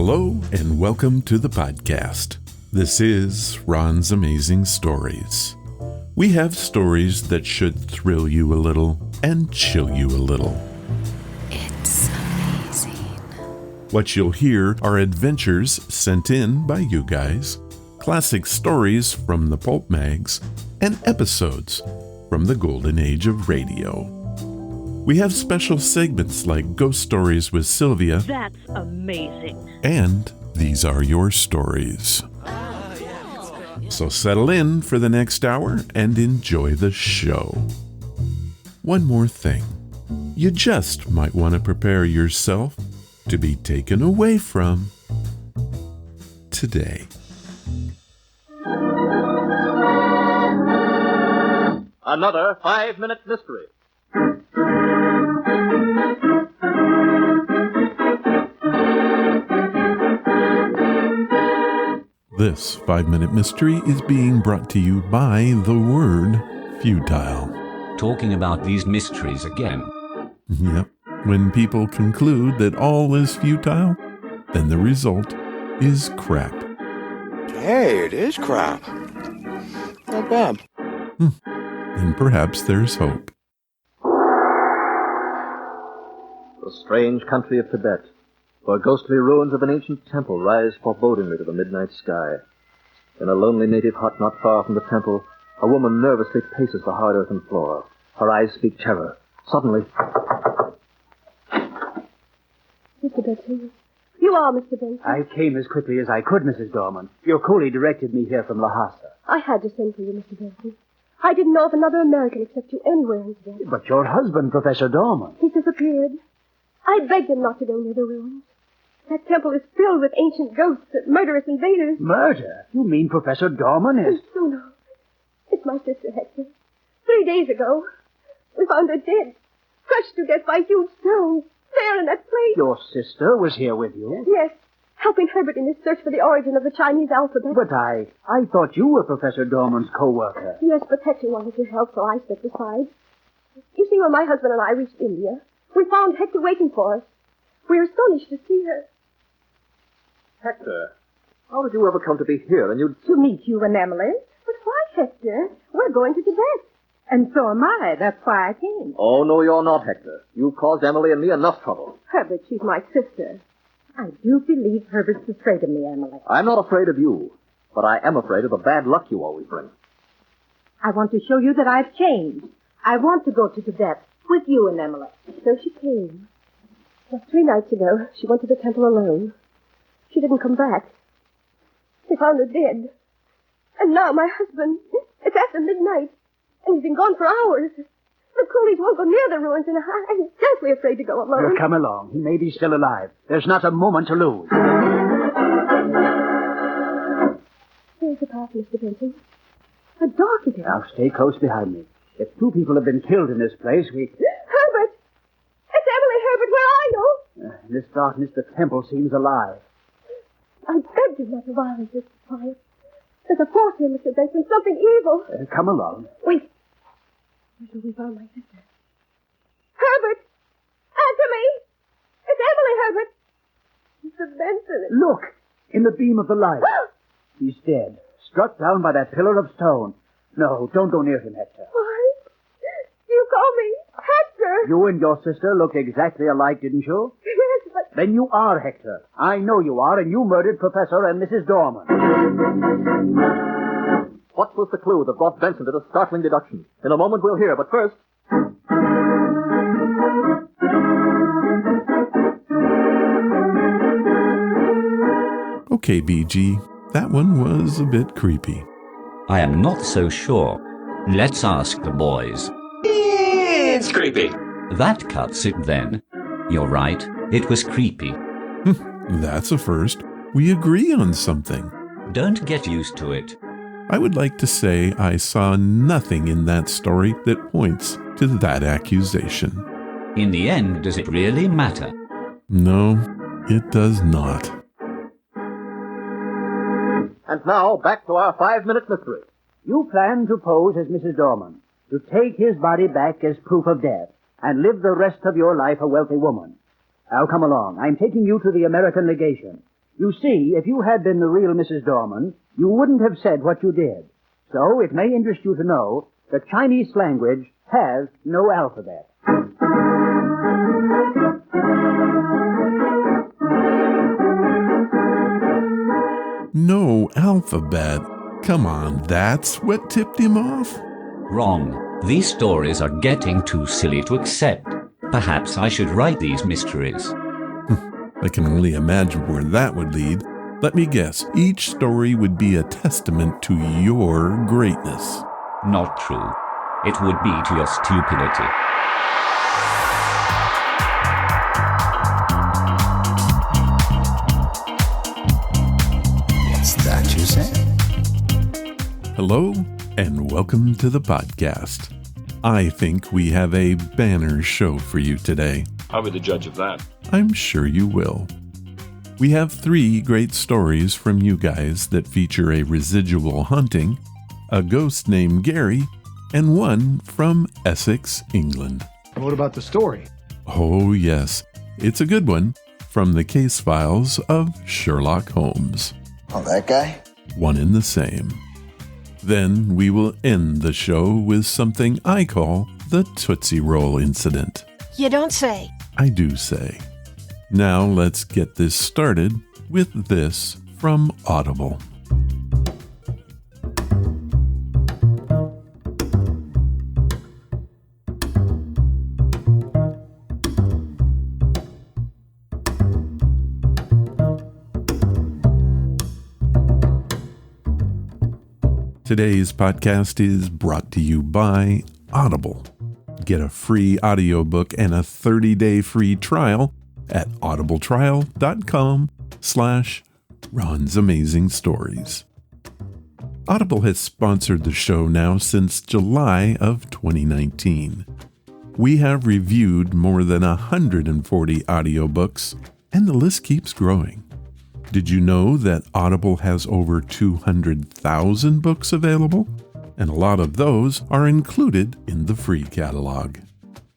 Hello and welcome to the podcast. This is Ron's Amazing Stories. We have stories that should thrill you a little and chill you a little. It's amazing. What you'll hear are adventures sent in by you guys, classic stories from the pulp mags, and episodes from the golden age of radio. We have special segments like Ghost Stories with Sylvia. That's amazing. And These Are Your Stories. So settle in for the next hour and enjoy the show. One more thing. You just might want to prepare yourself to be taken away from today. Another 5-minute mystery. This 5-minute mystery is being brought to you by the word futile. Talking about these mysteries again. Yep. When people conclude that all is futile, then the result is crap. Hey, it is crap. Not bad. And perhaps there's hope. The strange country of Tibet, where ghostly ruins of an ancient temple rise forebodingly to the midnight sky. In a lonely native hut not far from the temple, a woman nervously paces the hard earthen floor. Her eyes speak terror. Suddenly... Mr. Benson. You are Mr. Benson. I came as quickly as I could, Mrs. Dorman. Your coolie directed me here from Lhasa. I had to send for you, Mr. Benson. I didn't know of another American except you anywhere in Tibet. But your husband, Professor Dorman. He's disappeared. I begged him not to go near the ruins. That temple is filled with ancient ghosts and murderous invaders. Murder? You mean Professor Dorman is... No. It's my sister, Hector. 3 days ago, we found her dead, crushed to death by huge stones, there in that place. Your sister was here with you? Yes, helping Herbert in his search for the origin of the Chinese alphabet. But I thought you were Professor Dorman's co-worker. Yes, but Hector wanted to help, so I stepped aside. You see, when my husband and I reached India, we found Hector waiting for us. We were astonished to see her. Hector, how did you ever come to be here and To meet you and Emily. But why, Hector? We're going to Tibet. And so am I. That's why I came. Oh, no, you're not, Hector. You've caused Emily and me enough trouble. Herbert, she's my sister. I do believe Herbert's afraid of me, Emily. I'm not afraid of you, but I am afraid of the bad luck you always bring. I want to show you that I've changed. I want to go to Tibet with you and Emily. So she came. Just 3 nights ago, she went to the temple alone. She didn't come back. They found her dead. And now my husband, it's after midnight, and he's been gone for hours. The coolies won't go near the ruins, and I'm deathly afraid to go alone. Well, come along. He may be still alive. There's not a moment to lose. There's the path, Mr. Benson. How dark it is. Now, stay close behind me. If 2 people have been killed in this place, we... Herbert! It's Emily, Herbert. Where are you? In this darkness, the temple seems alive. I begged you not to violate this quiet. There's a force here, Mr. Benson. Something evil. Come along. Wait. Where shall we find my sister? Herbert! Answer me! It's Emily, Herbert! Mr. Benson. Look! In the beam of the light. He's dead. Struck down by that pillar of stone. No, don't go near him, Hector. Why? You call me Hector. You and your sister look exactly alike, didn't you? Yes, but... Then you are Hector. I know you are, and you murdered Professor and Mrs. Dorman. What was the clue that brought Benson to this startling deduction? In a moment we'll hear, but first... Okay, BG, that one was a bit creepy. I am not so sure. Let's ask the boys. It's creepy. That cuts it then. You're right, it was creepy. That's a first. We agree on something. Don't get used to it. I would like to say I saw nothing in that story that points to that accusation. In the end, does it really matter? No, it does not. And now, back to our 5-minute mystery. You plan to pose as Mrs. Dorman, to take his body back as proof of death, and live the rest of your life a wealthy woman. Now come along. I'm taking you to the American legation. You see, if you had been the real Mrs. Dorman, you wouldn't have said what you did. So it may interest you to know the Chinese language has no alphabet. No alphabet? Come on, that's what tipped him off? Wrong. These stories are getting too silly to accept. Perhaps I should write these mysteries. I can only imagine where that would lead. Let me guess, each story would be a testament to your greatness. Not true. It would be to your stupidity. Is that you say? Hello, and welcome to the podcast. I think we have a banner show for you today. I'll be the judge of that. I'm sure you will. We have 3 great stories from you guys that feature a residual haunting, a ghost named Gary, and one from Essex, England. What about the story? Oh, yes. It's a good one from the case files of Sherlock Holmes. Oh, that guy? One and the same. Then we will end the show with something I call the Tootsie Roll Incident. You don't say. I do say. Now let's get this started with this from Audible. Today's podcast is brought to you by Audible. Get a free audiobook and a 30-day free trial at audibletrial.com/Ron's Amazing Stories. Audible has sponsored the show now since July of 2019. We have reviewed more than 140 audiobooks, and the list keeps growing. Did you know that Audible has over 200,000 books available? And a lot of those are included in the free catalog.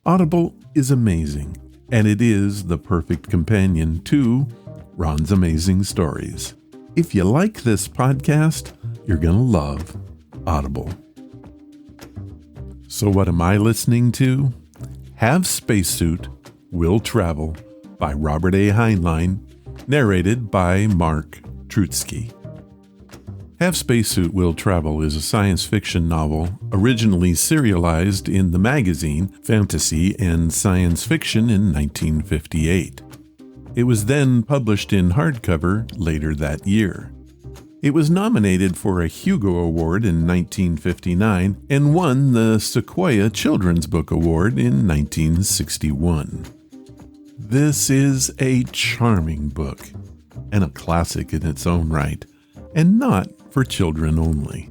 Audible is amazing, and it is the perfect companion to Ron's Amazing Stories. If you like this podcast, you're going to love Audible. So what am I listening to? Have Spacesuit, Will Travel by Robert A. Heinlein, narrated by Mark Trutsky. Have Spacesuit Will Travel is a science fiction novel originally serialized in the magazine Fantasy and Science Fiction in 1958. It was then published in hardcover later that year. It was nominated for a Hugo Award in 1959 and won the Sequoia Children's Book Award in 1961. This is a charming book and a classic in its own right, and not for children only.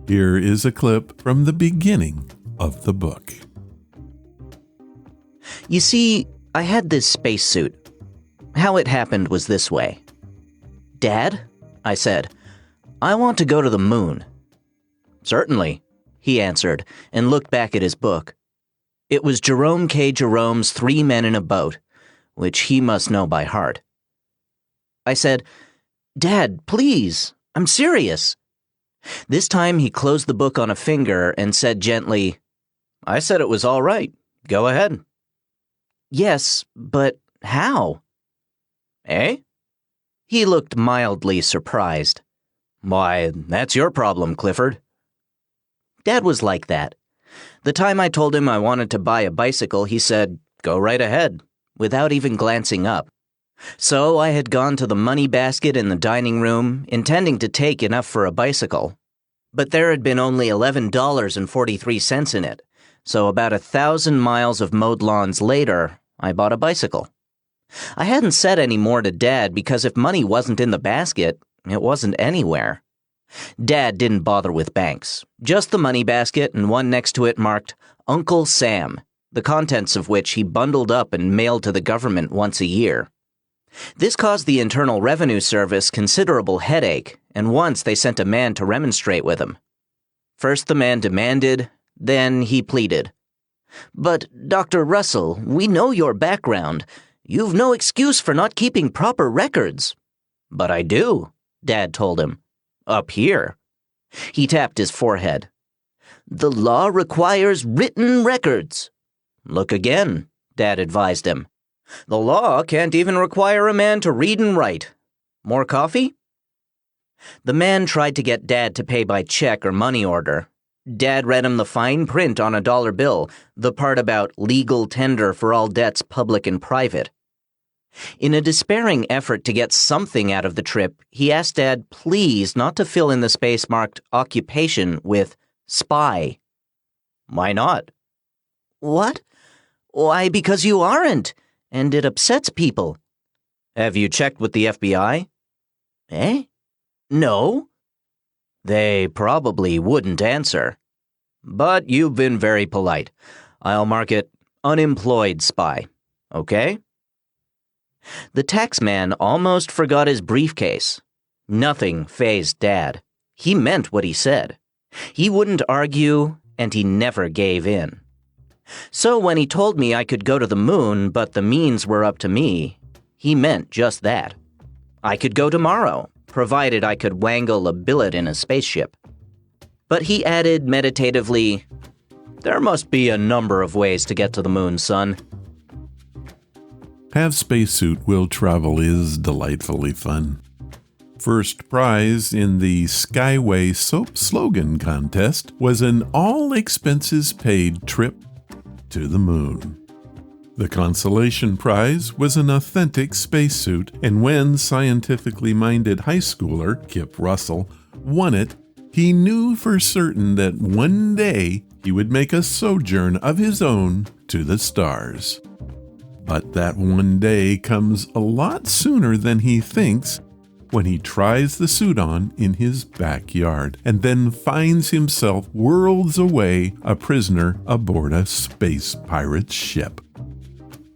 Here is a clip from the beginning of the book. You see, I had this spacesuit. How it happened was this way. "Dad," I said, "I want to go to the moon." "Certainly," he answered, and looked back at his book. It was Jerome K. Jerome's 3 Men in a Boat, which he must know by heart. I said, "Dad, please, I'm serious." This time he closed the book on a finger and said gently, "I said it was all right. Go ahead." "Yes, but how?" "Eh?" He looked mildly surprised. "Why, that's your problem, Clifford." Dad was like that. The time I told him I wanted to buy a bicycle, he said, "Go right ahead," without even glancing up. So I had gone to the money basket in the dining room, intending to take enough for a bicycle. But there had been only $11.43 in it, so about 1,000 miles of mowed lawns later, I bought a bicycle. I hadn't said any more to Dad because if money wasn't in the basket, it wasn't anywhere. Dad didn't bother with banks, just the money basket and one next to it marked Uncle Sam, the contents of which he bundled up and mailed to the government once a year. This caused the Internal Revenue Service considerable headache, and once they sent a man to remonstrate with him. First the man demanded, then he pleaded. "But, Dr. Russell, we know your background. You've no excuse for not keeping proper records." But I do, Dad told him. Up here. He tapped his forehead. The law requires written records. Look again, Dad advised him. The law can't even require a man to read and write. More coffee? The man tried to get Dad to pay by check or money order. Dad read him the fine print on a dollar bill, the part about legal tender for all debts public and private. In a despairing effort to get something out of the trip, he asked Dad please not to fill in the space marked occupation with spy. Why not? What? Why, because you aren't, and it upsets people. Have you checked with the FBI? Eh? No. They probably wouldn't answer. But you've been very polite. I'll mark it unemployed spy. Okay? The taxman almost forgot his briefcase. Nothing fazed Dad. He meant what he said. He wouldn't argue, and he never gave in. So when he told me I could go to the moon, but the means were up to me, he meant just that. I could go tomorrow, provided I could wangle a billet in a spaceship. But he added meditatively, there must be a number of ways to get to the moon, son. Have Spacesuit Will Travel is delightfully fun. First prize in the Skyway Soap Slogan Contest was an all-expenses-paid trip to the moon. The consolation prize was an authentic spacesuit, and when scientifically-minded high schooler Kip Russell won it, he knew for certain that one day he would make a sojourn of his own to the stars. But that one day comes a lot sooner than he thinks when he tries the suit on in his backyard and then finds himself worlds away, a prisoner aboard a space pirate ship.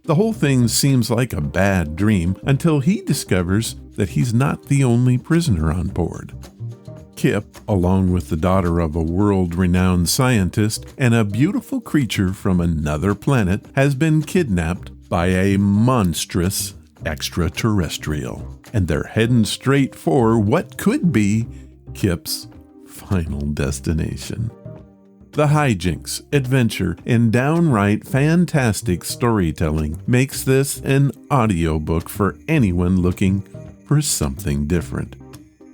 The whole thing seems like a bad dream until he discovers that he's not the only prisoner on board. Kip, along with the daughter of a world-renowned scientist and a beautiful creature from another planet, has been kidnapped by a monstrous extraterrestrial, and they're heading straight for what could be Kip's final destination. The hijinks, adventure, and downright fantastic storytelling makes this an audiobook for anyone looking for something different.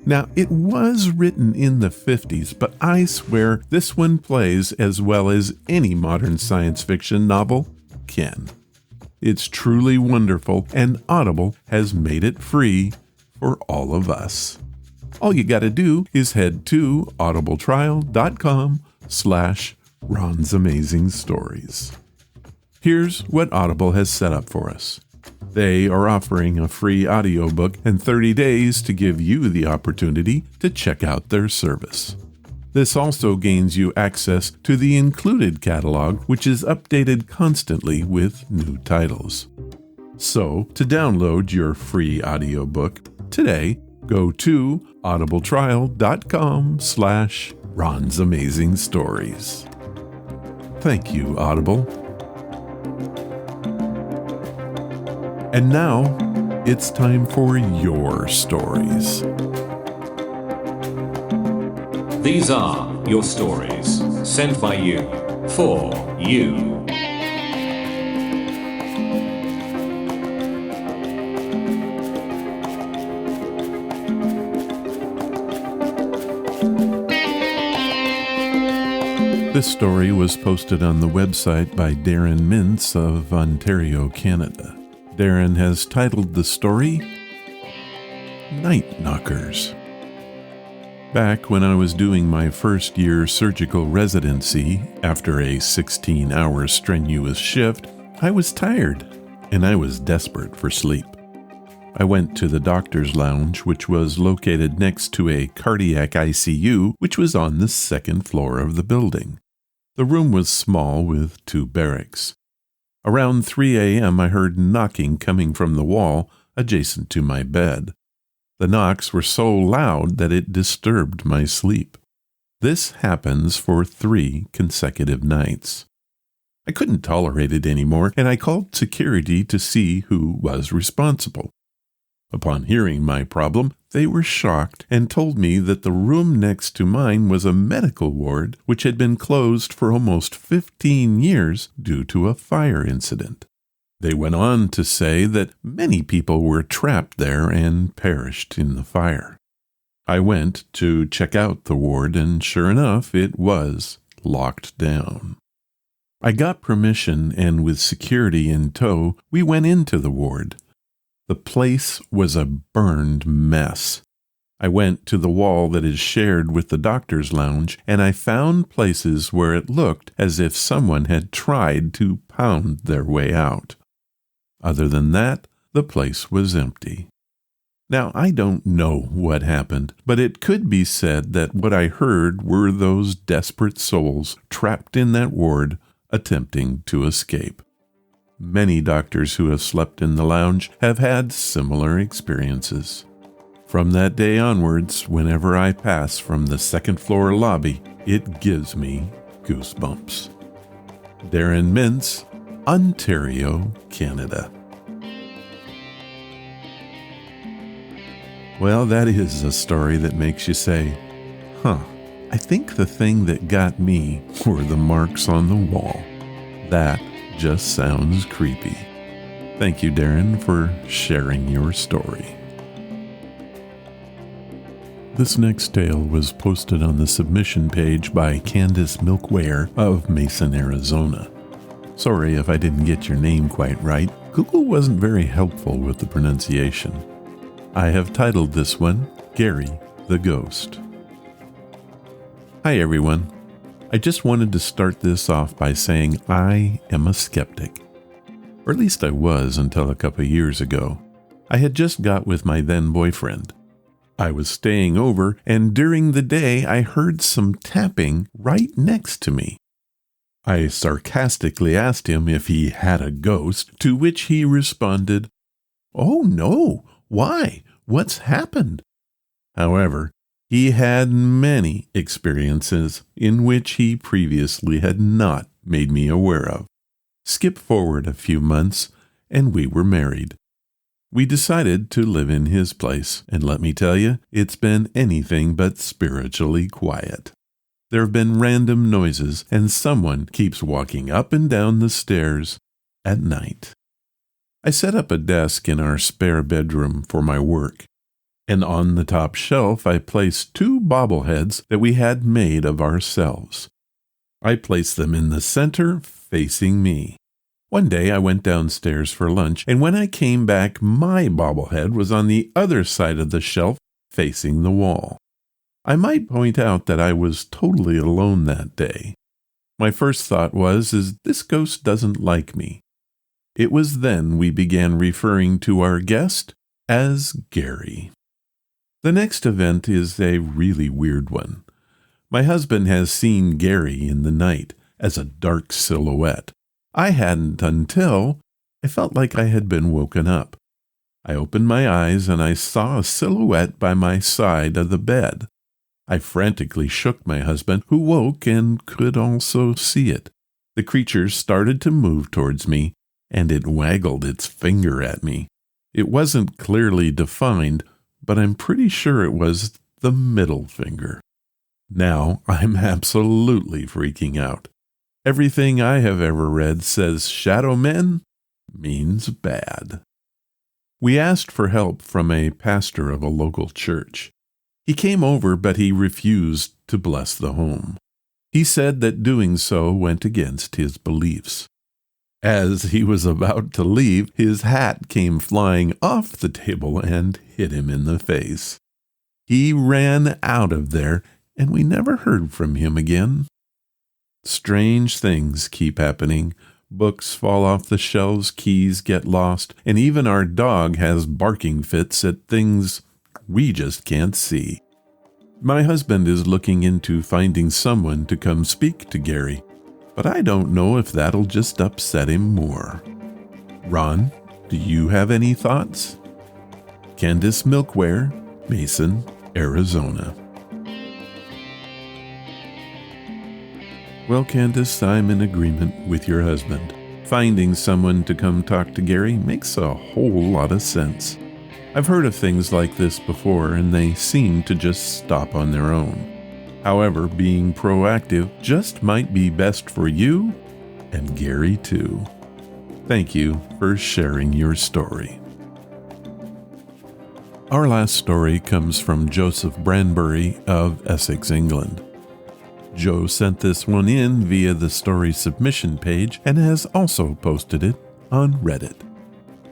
Now, it was written in the 50s, but I swear this one plays as well as any modern science fiction novel can. It's truly wonderful, and Audible has made it free for all of us. All you gotta do is head to audibletrial.com/Ron's Amazing Stories. Here's what Audible has set up for us. They are offering a free audiobook and 30 days to give you the opportunity to check out their service. This also gains you access to the included catalog, which is updated constantly with new titles. So, to download your free audiobook today, go to audibletrial.com/Ron's Amazing Stories. Thank you, Audible. And now, it's time for your stories. These are your stories, sent by you, for you. This story was posted on the website by Darren Mintz of Ontario, Canada. Darren has titled the story, Night Knockers. Back when I was doing my first year surgical residency, after a 16-hour strenuous shift, I was tired, and I was desperate for sleep. I went to the doctor's lounge, which was located next to a cardiac ICU, which was on the second floor of the building. The room was small with 2 barracks. Around 3 a.m., I heard knocking coming from the wall adjacent to my bed. The knocks were so loud that it disturbed my sleep. This happens for 3 consecutive nights. I couldn't tolerate it anymore, and I called security to see who was responsible. Upon hearing my problem, they were shocked and told me that the room next to mine was a medical ward which had been closed for almost 15 years due to a fire incident. They went on to say that many people were trapped there and perished in the fire. I went to check out the ward, and sure enough, it was locked down. I got permission, and with security in tow, we went into the ward. The place was a burned mess. I went to the wall that is shared with the doctor's lounge, and I found places where it looked as if someone had tried to pound their way out. Other than that, the place was empty. Now, I don't know what happened, but it could be said that what I heard were those desperate souls trapped in that ward attempting to escape. Many doctors who have slept in the lounge have had similar experiences. From that day onwards, whenever I pass from the second-floor lobby, it gives me goosebumps. Darren Mintz, Ontario, Canada. Well, that is a story that makes you say, I think the thing that got me were the marks on the wall. That just sounds creepy. Thank you, Darren, for sharing your story. This next tale was posted on the submission page by Candace Milkware of Mason, Arizona. Sorry if I didn't get your name quite right. Google wasn't very helpful with the pronunciation. I have titled this one, Gary the Ghost. Hi everyone. I just wanted to start this off by saying I am a skeptic. Or at least I was until a couple years ago. I had just got with my then boyfriend. I was staying over, and during the day I heard some tapping right next to me. I sarcastically asked him if he had a ghost, to which he responded, "Oh no, why? What's happened?" However, he had many experiences in which he previously had not made me aware of. Skip forward a few months, and we were married. We decided to live in his place, and let me tell you, it's been anything but spiritually quiet. There have been random noises, and someone keeps walking up and down the stairs at night. I set up a desk in our spare bedroom for my work, and on the top shelf I placed 2 bobbleheads that we had made of ourselves. I placed them in the center, facing me. One day I went downstairs for lunch, and when I came back, my bobblehead was on the other side of the shelf, facing the wall. I might point out that I was totally alone that day. My first thought was, this ghost doesn't like me. It was then we began referring to our guest as Gary. The next event is a really weird one. My husband has seen Gary in the night as a dark silhouette. I hadn't until I felt like I had been woken up. I opened my eyes and I saw a silhouette by my side of the bed. I frantically shook my husband, who woke and could also see it. The creature started to move towards me, and it waggled its finger at me. It wasn't clearly defined, but I'm pretty sure it was the middle finger. Now I'm absolutely freaking out. Everything I have ever read says shadow men means bad. We asked for help from a pastor of a local church. He came over, but he refused to bless the home. He said that doing so went against his beliefs. As he was about to leave, his hat came flying off the table and hit him in the face. He ran out of there, and we never heard from him again. Strange things keep happening. Books fall off the shelves, keys get lost, and even our dog has barking fits at things we just can't see. My husband is looking into finding someone to come speak to Gary, but I don't know if that'll just upset him more. Ron, do you have any thoughts? Candace Milkware, Mason, Arizona. Well, Candace, I'm in agreement with your husband. Finding someone to come talk to Gary makes a whole lot of sense. I've heard of things like this before, and they seem to just stop on their own. However, being proactive just might be best for you and Gary too. Thank you for sharing your story. Our last story comes from Joseph Branbury of Essex, England. Joe sent this one in via the story submission page and has also posted it on Reddit.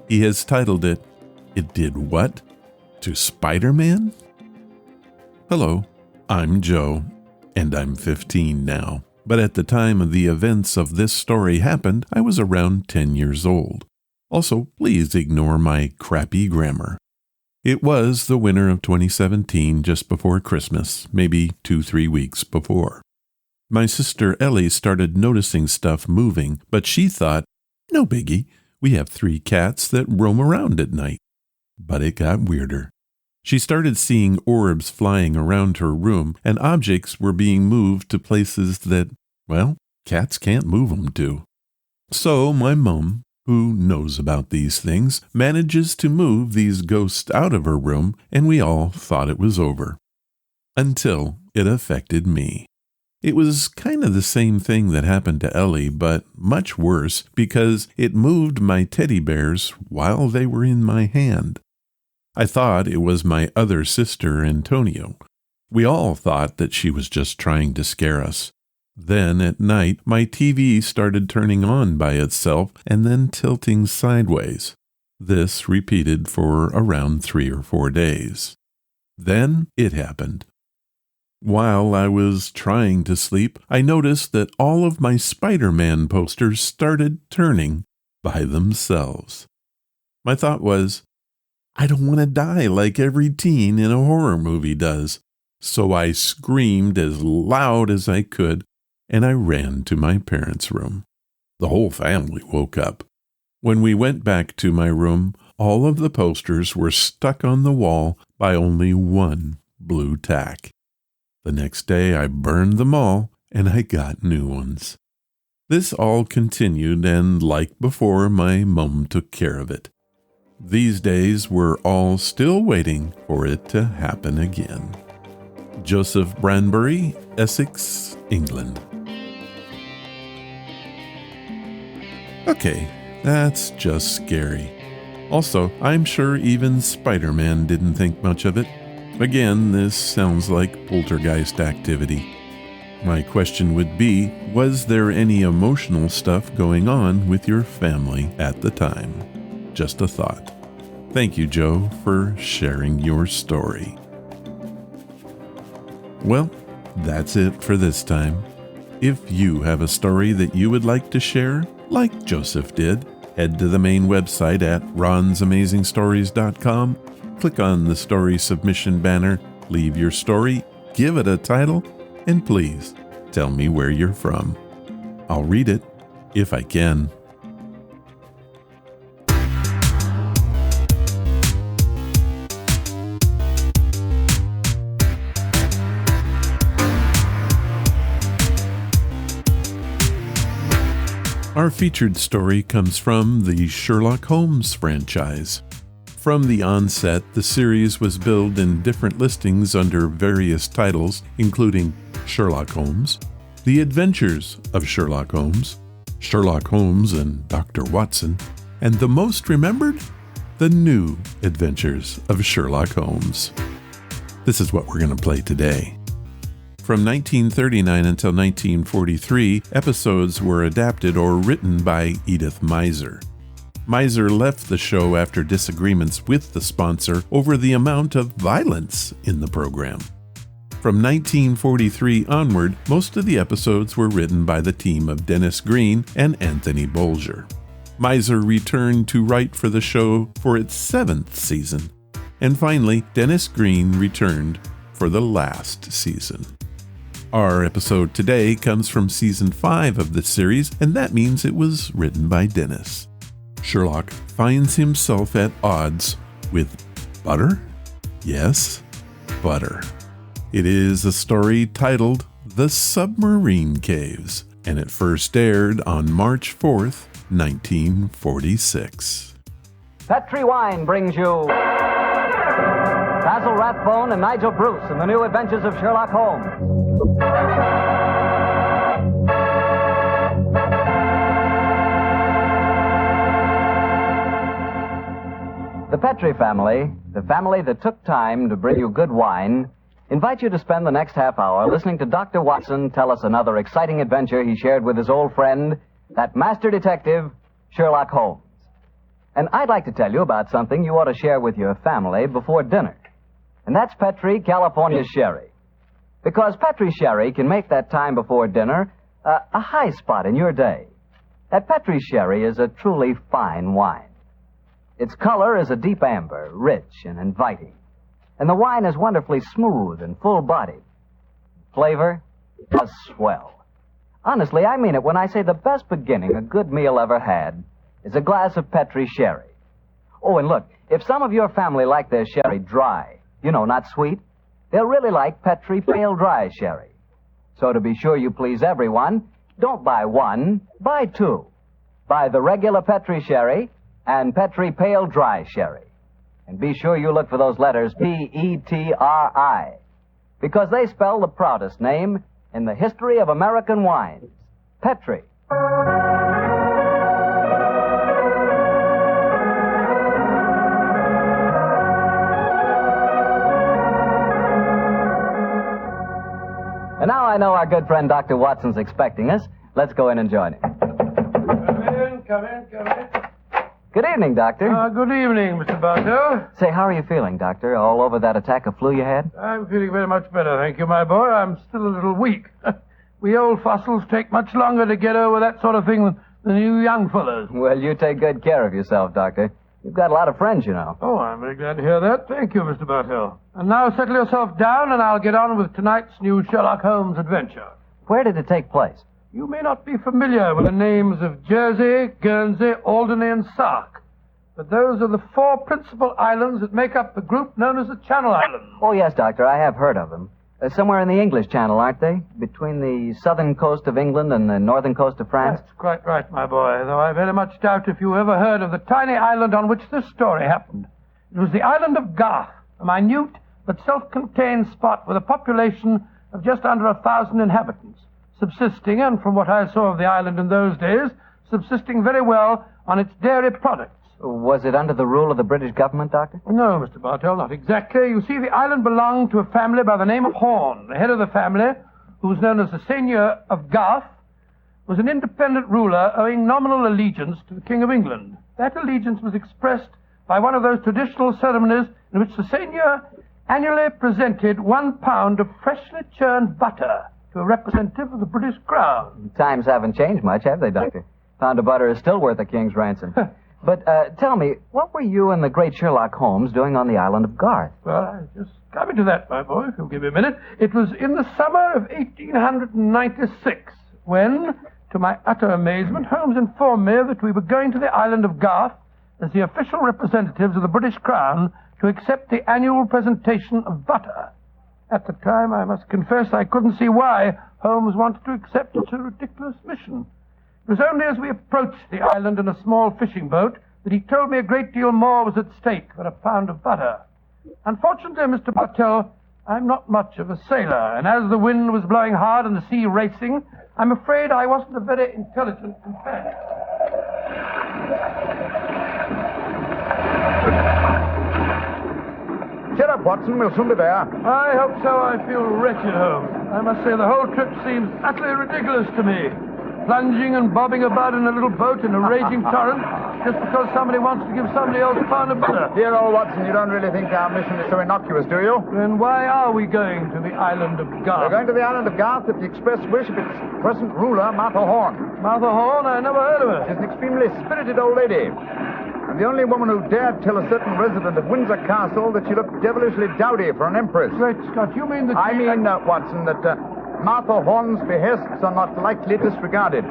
He has titled it, "It Did What? To Spiderman?" Hello, I'm Joe, and I'm 15 now. But at the time of the events of this story happened, I was around 10 years old. Also, please ignore my crappy grammar. It was the winter of 2017, just before Christmas, maybe 2-3 weeks before. My sister Ellie started noticing stuff moving, but she thought, no biggie, we have 3 cats that roam around at night. But it got weirder. She started seeing orbs flying around her room, and objects were being moved to places that, well, cats can't move them to. So my mom, who knows about these things, manages to move these ghosts out of her room, and we all thought it was over. Until it affected me. It was kind of the same thing that happened to Ellie, but much worse because it moved my teddy bears while they were in my hand. I thought it was my other sister, Antonio. We all thought that she was just trying to scare us. Then at night, my TV started turning on by itself and then tilting sideways. This repeated for around 3 or 4 days. Then it happened. While I was trying to sleep, I noticed that all of my Spider-Man posters started turning by themselves. My thought was, I don't want to die like every teen in a horror movie does. So I screamed as loud as I could, and I ran to my parents' room. The whole family woke up. When we went back to my room, all of the posters were stuck on the wall by only one blue tack. The next day I burned them all, and I got new ones. This all continued, and like before, my mom took care of it. These days we're all still waiting for it to happen again. Joseph Branbury, Essex, England. Okay, that's just scary. Also, I'm sure even Spider-Man didn't think much of it. Again, this sounds like poltergeist activity. My question would be, was there any emotional stuff going on with your family at the time? Just a thought. Thank you, Joe, for sharing your story. Well, that's it for this time. If you have a story that you would like to share, like Joseph did, head to the main website at ronsamazingstories.com, click on the story submission banner, leave your story, give it a title, and please tell me where you're from. I'll read it if I can. Our featured story comes from the Sherlock Holmes franchise. From the onset, the series was billed in different listings under various titles, including Sherlock Holmes, The Adventures of Sherlock Holmes, Sherlock Holmes and Dr. Watson, and the most remembered, The New Adventures of Sherlock Holmes. This is what we're going to play today. From 1939 until 1943, episodes were adapted or written by Edith Meiser. Meiser left the show after disagreements with the sponsor over the amount of violence in the program. From 1943 onward, most of the episodes were written by the team of Dennis Green and Anthony Bolger. Meiser returned to write for the show for its 7th season. And finally, Dennis Green returned for the last season. Our episode today comes from Season 5 of the series, and that means it was written by Dennis. Sherlock finds himself at odds with butter? Yes, butter. It is a story titled The Submarine Caves, and it first aired on March 4th, 1946. Petri Wine brings you Basil Rathbone and Nigel Bruce in the new Adventures of Sherlock Holmes. The Petrie family, the family that took time to bring you good wine, invite you to spend the next half hour listening to Dr. Watson tell us another exciting adventure he shared with his old friend, that master detective, Sherlock Holmes. And I'd like to tell you about something you ought to share with your family before dinner. And that's Petrie California Sherry. Because Petrie Sherry can make that time before dinner a high spot in your day. That Petrie Sherry is a truly fine wine. Its color is a deep amber, rich and inviting. And the wine is wonderfully smooth and full-bodied. Flavor, a swell. Honestly, I mean it when I say the best beginning a good meal ever had is a glass of Petrie Sherry. Oh, and look, if some of your family like their sherry dry, not sweet, they'll really like Petrie Pale Dry Sherry. So to be sure you please everyone, don't buy one, buy two. Buy the regular Petrie Sherry and Petrie Pale Dry Sherry. And be sure you look for those letters P-E-T-R-I, because they spell the proudest name in the history of American wines, Petrie. And now I know our good friend Dr. Watson's expecting us. Let's go in and join him. Come in. Good evening, Doctor. Good evening, Mr. Bartow. Say, how are you feeling, Doctor? All over that attack of flu you had? I'm feeling very much better, thank you, my boy. I'm still a little weak. We old fossils take much longer to get over that sort of thing than you young fellows. Well, you take good care of yourself, Doctor. You've got a lot of friends, you know. Oh, I'm very glad to hear that. Thank you, Mr. Bartow. And now settle yourself down, and I'll get on with tonight's new Sherlock Holmes adventure. Where did it take place? You may not be familiar with the names of Jersey, Guernsey, Alderney, and Sark, but those are the four principal islands that make up the group known as the Channel Islands. Oh, yes, Doctor, I have heard of them. Somewhere in the English Channel, aren't they? Between the southern coast of England and the northern coast of France? That's quite right, my boy, though I very much doubt if you ever heard of the tiny island on which this story happened. It was the island of Garth, a minute but self-contained spot with a population of just under 1,000 inhabitants, subsisting, and from what I saw of the island in those days, subsisting very well on its dairy products. Was it under the rule of the British government, Doctor? No, Mr. Bartell, not exactly. You see, the island belonged to a family by the name of Horn. The head of the family, who was known as the Seigneur of Garth, was an independent ruler owing nominal allegiance to the King of England. That allegiance was expressed by one of those traditional ceremonies in which the Seigneur annually presented 1 pound of freshly churned butter to a representative of the British Crown. Times haven't changed much, have they, Doctor? Pound of butter is still worth a king's ransom. But tell me, what were you and the great Sherlock Holmes doing on the island of Garth? Well, I'm just coming to that, my boy, if you'll give me a minute. It was in the summer of 1896 when, to my utter amazement, Holmes informed me that we were going to the island of Garth as the official representatives of the British Crown to accept the annual presentation of butter. At the time, I must confess, I couldn't see why Holmes wanted to accept such a ridiculous mission. It was only as we approached the island in a small fishing boat that he told me a great deal more was at stake than a pound of butter. Unfortunately, Mr. Bartell, I'm not much of a sailor, and as the wind was blowing hard and the sea racing, I'm afraid I wasn't a very intelligent companion. Cheer up, Watson. We'll soon be there. I hope so. I feel wretched, Holmes. I must say the whole trip seems utterly ridiculous to me. Plunging and bobbing about in a little boat in a raging torrent just because somebody wants to give somebody else a pound of butter. Dear old Watson, you don't really think our mission is so innocuous, do you? Then why are we going to the island of Garth? We're going to the island of Garth at the express wish of its present ruler, Martha Horn. Martha Horn? I never heard of her. She's an extremely spirited old lady, and the only woman who dared tell a certain resident of Windsor Castle that she looked devilishly dowdy for an empress. Great Scott, you mean that Watson, that Martha Horn's behests are not lightly disregarded.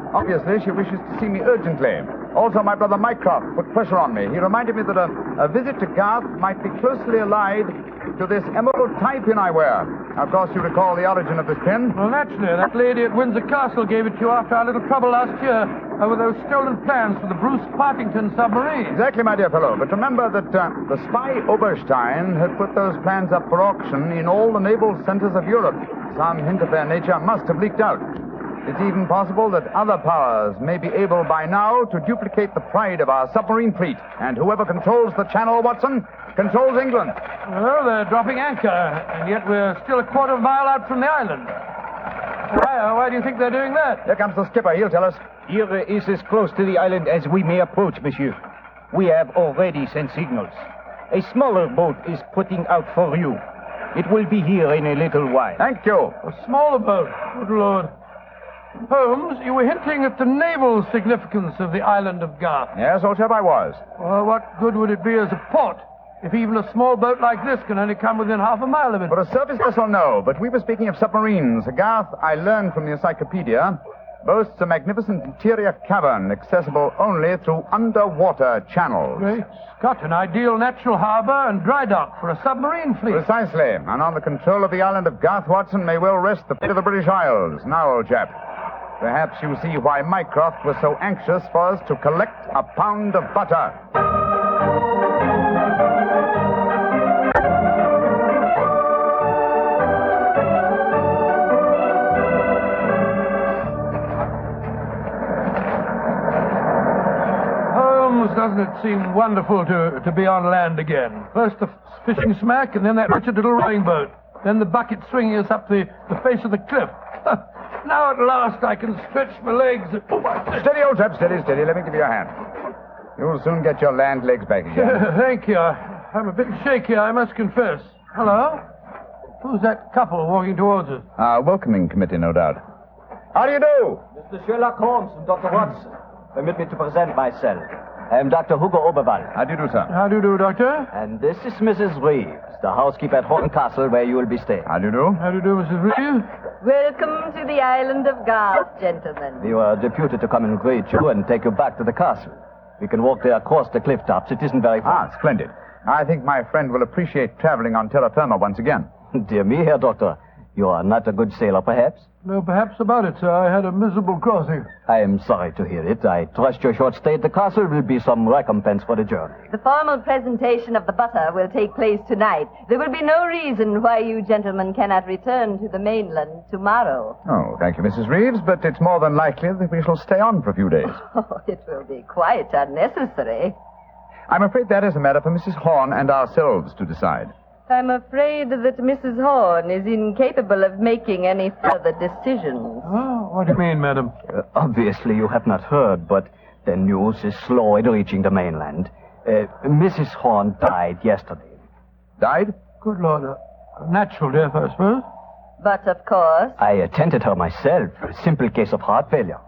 Obviously, she wishes to see me urgently. Also, my brother Mycroft put pressure on me. He reminded me that a visit to Garth might be closely allied to this emerald tie-pin I wear. Of course, you recall the origin of this pin. Well, naturally. That lady at Windsor Castle gave it to you after our little trouble last year over those stolen plans for the Bruce Partington submarine. Exactly, my dear fellow. But remember that the spy Oberstein had put those plans up for auction in all the naval centers of Europe. Some hint of their nature must have leaked out. It's even possible that other powers may be able by now to duplicate the pride of our submarine fleet. And whoever controls the channel, Watson, controls England. Well, they're dropping anchor, and yet we're still a quarter of a mile out from the island. Why do you think they're doing that? Here comes the skipper. He'll tell us. Here is as close to the island as we may approach, monsieur. We have already sent signals. A smaller boat is putting out for you. It will be here in a little while. Thank you. A smaller boat? Good Lord. Holmes, you were hinting at the naval significance of the island of Garth. Yes, old chap, I was. Well, what good would it be as a port if even a small boat like this can only come within half a mile of it? For a surface vessel, no. But we were speaking of submarines. Garth, I learned from the encyclopedia, boasts a magnificent interior cavern accessible only through underwater channels. Great Scott, an ideal natural harbor and dry dock for a submarine fleet. Precisely. And on the control of the island of Garth, Watson, may well rest the fate of the British Isles. Now, old chap, perhaps you see why Mycroft was so anxious for us to collect a pound of butter. Doesn't it seem wonderful to be on land again? First the fishing smack, and then that wretched little rowing boat. Then the bucket swinging us up the face of the cliff. Now at last I can stretch my legs. Steady, old chap, steady. Let me give you a hand. You'll soon get your land legs back again. Thank you. I'm a bit shaky, I must confess. Hello? Who's that couple walking towards us? Our welcoming committee, no doubt. How do you do? Mr. Sherlock Holmes and Dr. Watson. Permit me to present myself. I am Dr. Hugo Oberwald. How do you do, sir? How do you do, Doctor? And this is Mrs. Reeves, the housekeeper at Horton Castle, where you will be staying. How do you do? How do you do, Mrs. Reeves? Welcome to the island of Garth, gentlemen. We were deputed to come and greet you and take you back to the castle. We can walk there across the cliff tops. It isn't very far. Ah, splendid. I think my friend will appreciate traveling on terra firma once again. Dear me, Herr Doctor. You are not a good sailor, perhaps? No, perhaps about it, sir. I had a miserable crossing. I am sorry to hear it. I trust your short stay at the castle will be some recompense for the journey. The formal presentation of the butter will take place tonight. There will be no reason why you gentlemen cannot return to the mainland tomorrow. Oh, thank you, Mrs. Reeves, but it's more than likely that we shall stay on for a few days. Oh, it will be quite unnecessary. I'm afraid that is a matter for Mrs. Horn and ourselves to decide. I'm afraid that Mrs. Horn is incapable of making any further decisions. Oh, what do you mean, madam? Obviously, you have not heard, but the news is slow in reaching the mainland. Mrs. Horn died yesterday. Died? Good Lord. A natural death, I suppose. But, of course, I attended her myself. A simple case of heart failure.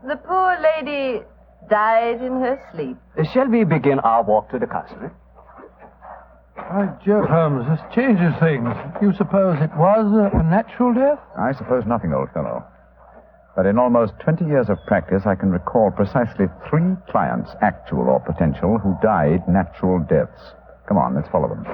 the poor lady died in her sleep. Shall we begin our walk to the castle? By Jove, Holmes, this changes things. You suppose it was a natural death? I suppose nothing, old fellow. But in almost 20 years of practice, I can recall precisely 3 clients, actual or potential, who died natural deaths. Come on, let's follow them.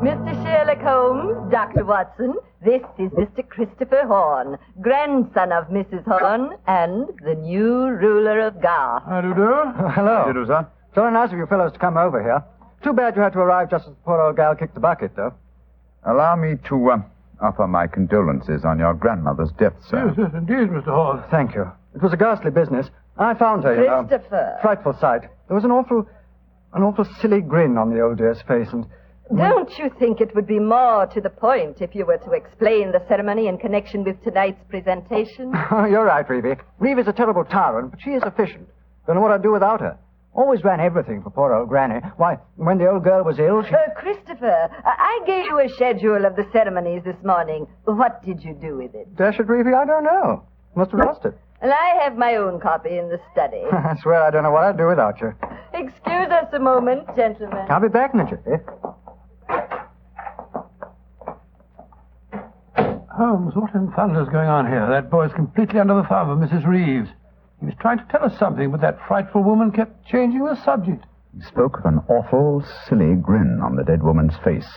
Mr. Sherlock Holmes, Dr. Watson, this is Mr. Christopher Horn, grandson of Mrs. Horn and the new ruler of Garth. How do you do? Hello. How do you do, sir? Very nice of you fellows to come over here. Too bad you had to arrive just as the poor old gal kicked the bucket, though. Allow me to offer my condolences on your grandmother's death, sir. Yes, yes, indeed, Mr. Horn. Thank you. It was a ghastly business. I found her, you know. Christopher. Frightful sight. There was an awful silly grin on the old dear's face, and... Don't you think it would be more to the point if you were to explain the ceremony in connection with tonight's presentation? Oh, you're right, Reevy. Reevy's a terrible tyrant, but she is efficient. Don't know what I'd do without her. Always ran everything for poor old Granny. Why, when the old girl was ill, she... Christopher, I gave you a schedule of the ceremonies this morning. What did you do with it? Dash it, Reevy, I don't know. Must have lost it. And I have my own copy in the study. I swear I don't know what I'd do without you. Excuse us a moment, gentlemen. I'll be back in a jiffy. Holmes, what in thunder's going on here? That boy's completely under the thumb of Mrs. Reeves. He was trying to tell us something, but that frightful woman kept changing the subject. He spoke of an awful, silly grin on the dead woman's face.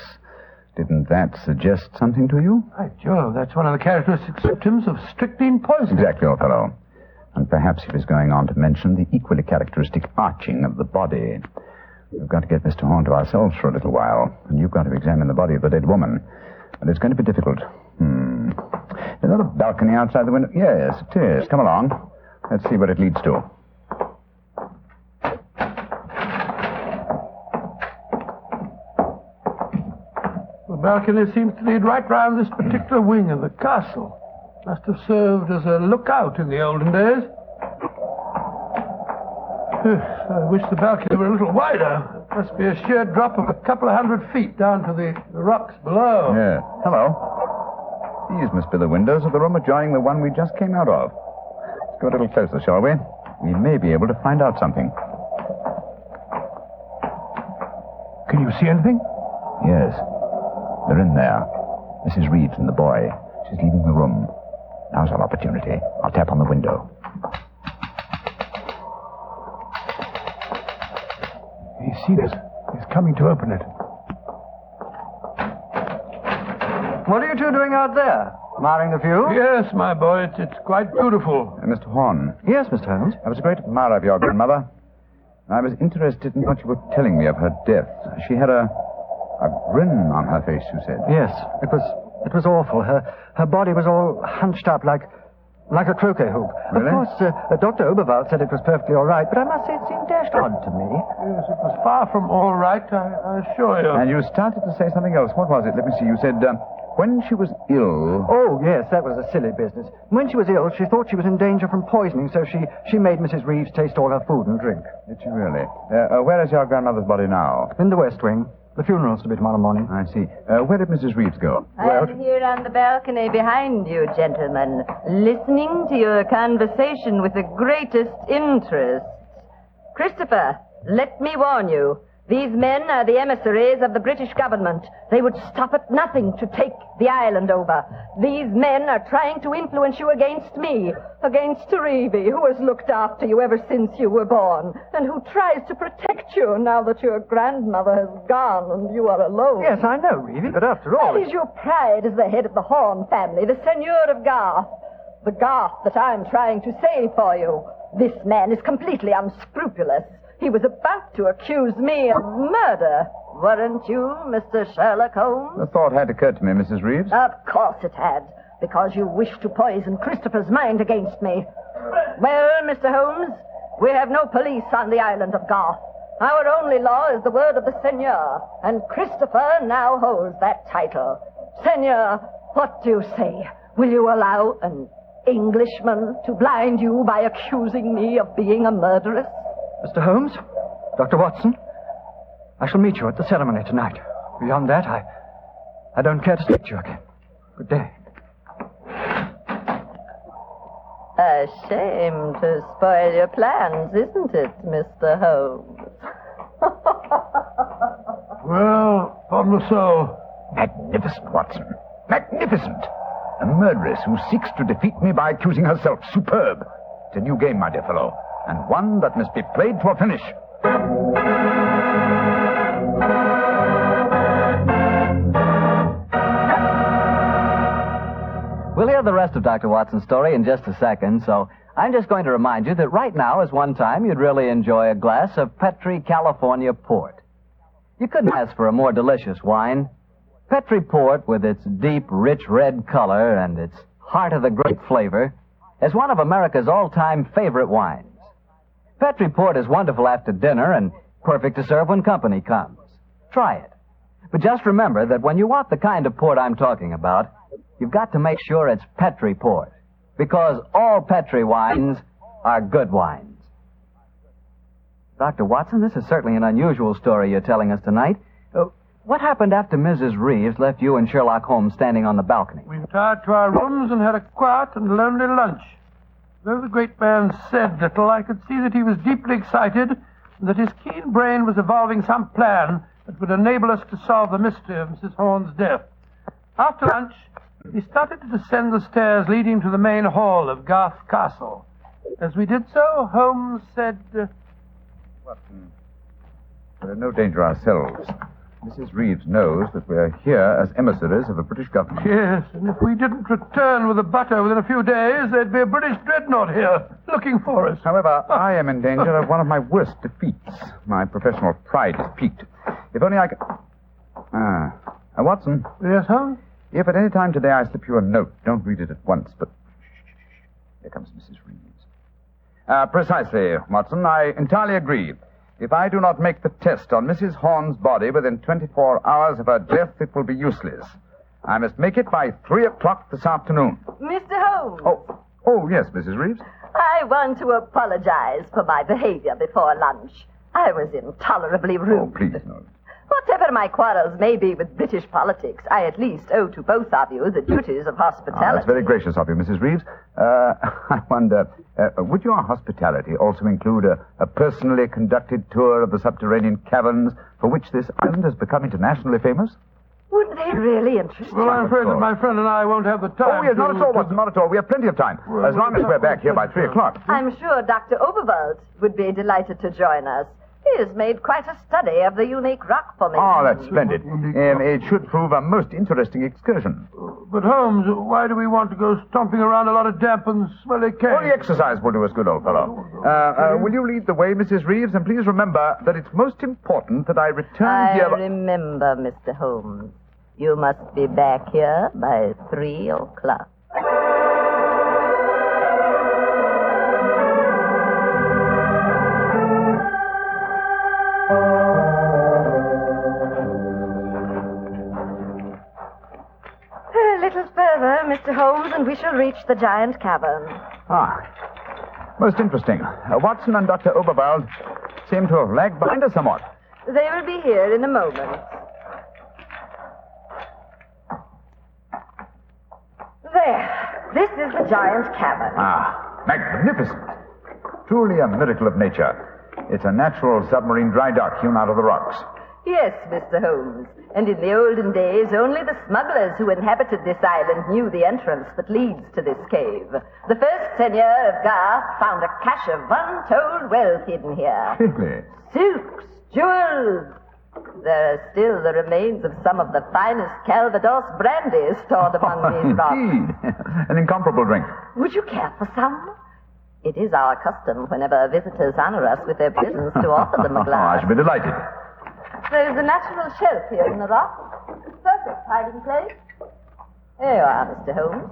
Didn't that suggest something to you? By Jove, that's one of the characteristic symptoms of strychnine poisoning. Exactly, old fellow. And perhaps he was going on to mention the equally characteristic arching of the body. We've got to get Mr. Horn to ourselves for a little while, and you've got to examine the body of the dead woman. And it's going to be difficult. Is that a balcony outside the window? Yes, it is. Come along. Let's see what it leads to. The balcony seems to lead right round this particular wing of the castle. Must have served as a lookout in the olden days. I wish the balcony were a little wider. It must be a sheer drop of a couple of 100 feet down to the rocks below. Yeah. Hello. These must be the windows of the room adjoining the one we just came out of. Let's go a little closer, shall we? We may be able to find out something. Can you see anything? Yes. They're in there. Mrs. Reeves and the boy. She's leaving the room. Now's our opportunity. I'll tap on the window. He's seen us. He's coming to open it. What are you two doing out there? Admiring the view? Yes, my boy. It's quite beautiful. Mr. Horn. Yes, Mr. Holmes. I was a great admirer of your grandmother. I was interested in what you were telling me of her death. She had a grin on her face, you said. Yes, it was awful. Her body was all hunched up like a croquet hoop. Really? Of course, Dr. Oberwald said it was perfectly all right, but I must say it seemed dashed odd to me. Yes, it was far from all right, I assure you. And you started to say something else. What was it? Let me see. You said, when she was ill... Oh, yes, that was a silly business. When she was ill, she thought she was in danger from poisoning, so she made Mrs. Reeves taste all her food and drink. Did she really? Where is your grandmother's body now? In the West Wing. The funeral's to be tomorrow morning. I see. Where did Mrs. Reeves go? I'm here on the balcony behind you, gentlemen, listening to your conversation with the greatest interest. Christopher, let me warn you. These men are the emissaries of the British government. They would stop at nothing to take the island over. These men are trying to influence you against me, against Reevy, who has looked after you ever since you were born, and who tries to protect you now that your grandmother has gone and you are alone. Yes, I know, Reevy, but after all... That is your pride as the head of the Horn family, the Seigneur of Garth. The Garth that I'm trying to save for you. This man is completely unscrupulous. He was about to accuse me of murder. Weren't you, Mr. Sherlock Holmes? The thought had occurred to me, Mrs. Reeves. Of course it had, because you wished to poison Christopher's mind against me. Well, Mr. Holmes, we have no police on the island of Garth. Our only law is the word of the Seigneur, and Christopher now holds that title. Seigneur, what do you say? Will you allow an Englishman to blind you by accusing me of being a murderess? Mr. Holmes, Dr. Watson, I shall meet you at the ceremony tonight. Beyond that, I don't care to speak to you again. Good day. A shame to spoil your plans, isn't it, Mr. Holmes? Well, upon the soul. Magnificent, Watson. Magnificent. A murderess who seeks to defeat me by accusing herself. Superb. It's a new game, my dear fellow, and one that must be played to a finish. We'll hear the rest of Dr. Watson's story in just a second, so I'm just going to remind you that right now is one time you'd really enjoy a glass of Petri California Port. You couldn't ask for a more delicious wine. Petri Port, with its deep, rich red color and its heart-of-the-grape flavor, is one of America's all-time favorite wines. Petri Port is wonderful after dinner and perfect to serve when company comes. Try it. But just remember that when you want the kind of port I'm talking about, you've got to make sure it's Petri Port, because all Petri wines are good wines. Dr. Watson, this is certainly an unusual story you're telling us tonight. What happened after Mrs. Reeves left you and Sherlock Holmes standing on the balcony? We retired to our rooms and had a quiet and lonely lunch. Though the great man said little, I could see that he was deeply excited and that his keen brain was evolving some plan that would enable us to solve the mystery of Mrs. Horn's death. After lunch, We started to descend the stairs leading to the main hall of Garth Castle. As we did so, Holmes said... Watson, we're in no danger ourselves. Mrs. Reeves knows that we're here as emissaries of the British government. Yes, and if we didn't return with the butter within a few days, there'd be a British dreadnought here, looking for us. However, I am in danger of one of my worst defeats. My professional pride is piqued. If only I could... Watson. Yes, Holmes? If at any time today I slip you a note, don't read it at once, but... Here comes Mrs. Reeves. Precisely, Watson. I entirely agree. If I do not make the test on Mrs. Horn's body within 24 hours of her death, it will be useless. I must make it by 3 o'clock this afternoon. Mr. Holmes. Oh, yes, Mrs. Reeves. I want to apologize for my behavior before lunch. I was intolerably rude. Oh, please, no. Whatever my quarrels may be with British politics, I at least owe to both of you the duties of hospitality. That's very gracious of you, Mrs. Reeves. I wonder, would your hospitality also include a personally conducted tour of the subterranean caverns for which this island has become internationally famous? Would they really interest you? Well, I'm afraid that my friend and I won't have the time. Oh, yes, not at all, Watson, not at all. We have plenty of time, as long as we're back here by 3 o'clock. I'm sure Dr. Oberwald would be delighted to join us. He has made quite a study of the unique rock formation. Oh, that's splendid. It should prove a most interesting excursion. But, Holmes, why do we want to go stomping around a lot of damp and smelly caves? Only exercise will do us good, old fellow. Will you lead the way, Mrs. Reeves? And please remember that it's most important that I return here... I remember, Mr. Holmes. You must be back here by 3 o'clock. Mr. Holmes, and we shall reach the giant cavern. Most interesting. Watson and Dr. Oberwald seem to have lagged behind us somewhat. They will be here in a moment. There. This is the giant cavern. Magnificent. Truly a miracle of nature. It's a natural submarine dry dock hewn out of the rocks. Yes, Mr. Holmes. And in the olden days, only the smugglers who inhabited this island knew the entrance that leads to this cave. The first seigneur of Garth found a cache of untold wealth hidden here. Really? Silks, jewels. There are still the remains of some of the finest Calvados brandy stored among these rocks. Indeed. An incomparable drink. Would you care for some? It is our custom whenever visitors honor us with their presence to offer them a glass. I should be delighted. There is a natural shelf here in the rock. Perfect hiding place. There you are, Mr. Holmes.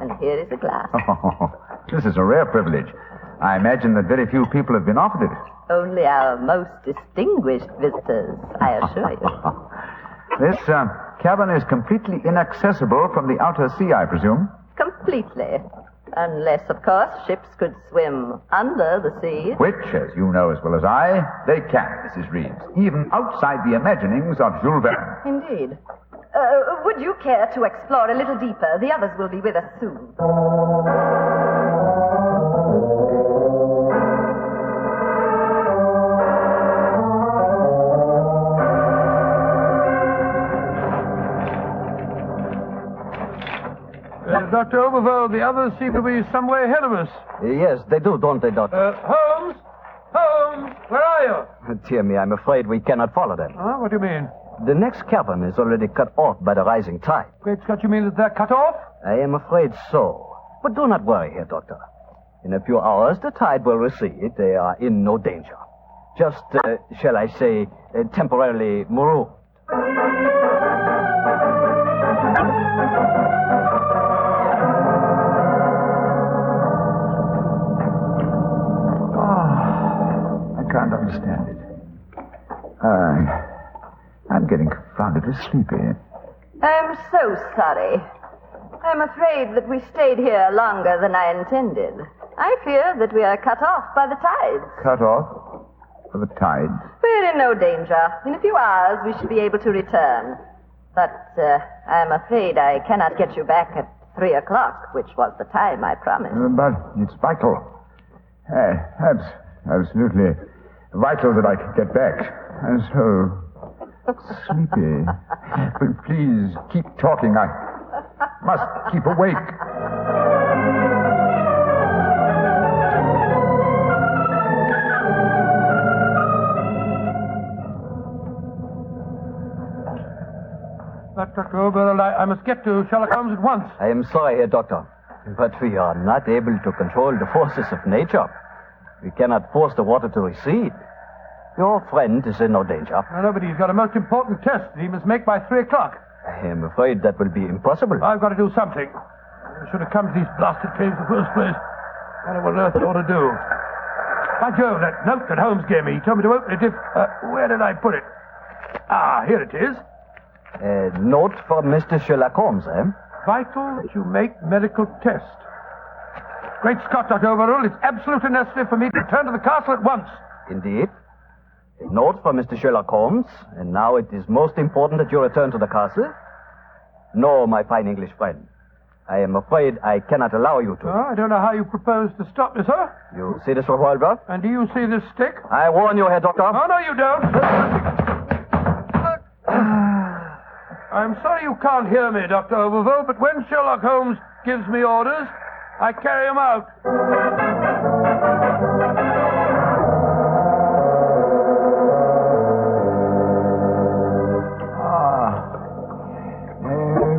And here is a glass. This is a rare privilege. I imagine that very few people have been offered it. Only our most distinguished visitors, I assure you. This cavern is completely inaccessible from the outer sea, I presume. Completely. Unless, of course, ships could swim under the sea. Which, as you know as well as I, they can, Mrs. Reeves. Even outside the imaginings of Jules Verne. Indeed. Would you care to explore a little deeper? The others will be with us soon. Dr. Oberwald, the others seem to be some way ahead of us. Yes, they do, don't they, Doctor? Holmes? Holmes, where are you? Dear me, I'm afraid we cannot follow them. Huh? What do you mean? The next cavern is already cut off by the rising tide. Great Scott, you mean that they're cut off? I am afraid so. But do not worry here, Doctor. In a few hours, the tide will recede. They are in no danger. Just, shall I say, temporarily marooned. I can't understand it. I'm getting confoundedly sleepy. I'm so sorry. I'm afraid that we stayed here longer than I intended. I fear that we are cut off by the tides. Cut off? For the tides? We're in no danger. In a few hours, we should be able to return. But I'm afraid I cannot get you back at 3 o'clock, which was the time I promised. But it's vital. Absolutely vital that I can get back. I'm so sleepy. But please, keep talking. Must keep awake. Dr. Oberl, I must get to Sherlock Holmes at once. I am sorry, Herr Doctor, but we are not able to control the forces of nature. We cannot force the water to recede. Your friend is in no danger. No, but he's got a most important test that he must make by 3 o'clock. I am afraid that will be impossible. I've got to do something. I should have come to these blasted caves in the first place. I don't know what on earth I ought to do. By Jove, that note that Holmes gave me. He told me to open it if... where did I put it? Ah, here it is. A note from Mr. Sherlock Holmes, eh? Vital that you make medical test. Great Scott, Dr. Overall, it's absolutely necessary for me to return to the castle at once. Indeed. A note from Mr. Sherlock Holmes, and now it is most important that you return to the castle. No, my fine English friend. I am afraid I cannot allow you to. I don't know how you propose to stop me, sir. You see this revolver? And do you see this stick? I warn you, Herr Doctor. Oh, no, you don't. I'm sorry you can't hear me, Dr. Overville, but when Sherlock Holmes gives me orders, I carry them out.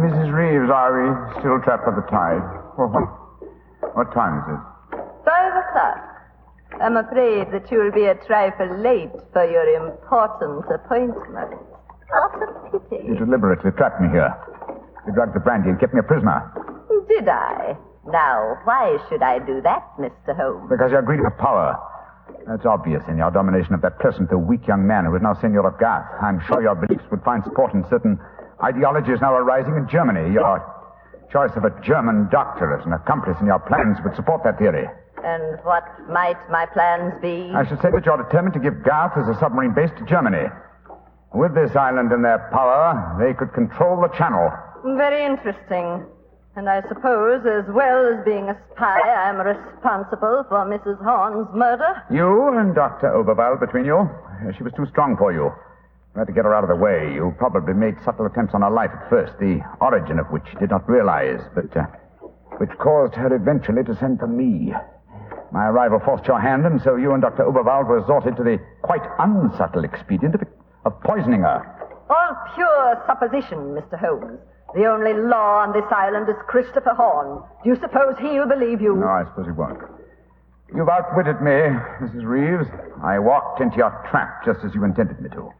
Mrs. Reeves, are we still trapped by the tide? What time is it? 5 o'clock. I'm afraid that you'll be a trifle late for your important appointment. What a pity. You deliberately trapped me here. You drugged the brandy and kept me a prisoner. Did I? Now, why should I do that, Mr. Holmes? Because you're greedy for power. That's obvious in your domination of that pleasant though weak young man who is now Senor of Garth. I'm sure your beliefs would find support in certain ideologies now arising in Germany. Your choice of a German doctor as an accomplice in your plans would support that theory. And what might my plans be? I should say that you're determined to give Garth as a submarine base to Germany. With this island in their power, they could control the channel. Very interesting. And I suppose, as well as being a spy, I'm responsible for Mrs. Horn's murder? You and Dr. Oberwald between you. She was too strong for you. You had to get her out of the way. You probably made subtle attempts on her life at first, the origin of which you did not realize, but which caused her eventually to send for me. My arrival forced your hand, and so you and Dr. Oberwald resorted to the quite unsubtle expedient of poisoning her. All pure supposition, Mr. Holmes. The only law on this island is Christopher Horn. Do you suppose he'll believe you? No, I suppose he won't. You've outwitted me, Mrs. Reeves. I walked into your trap just as you intended me to.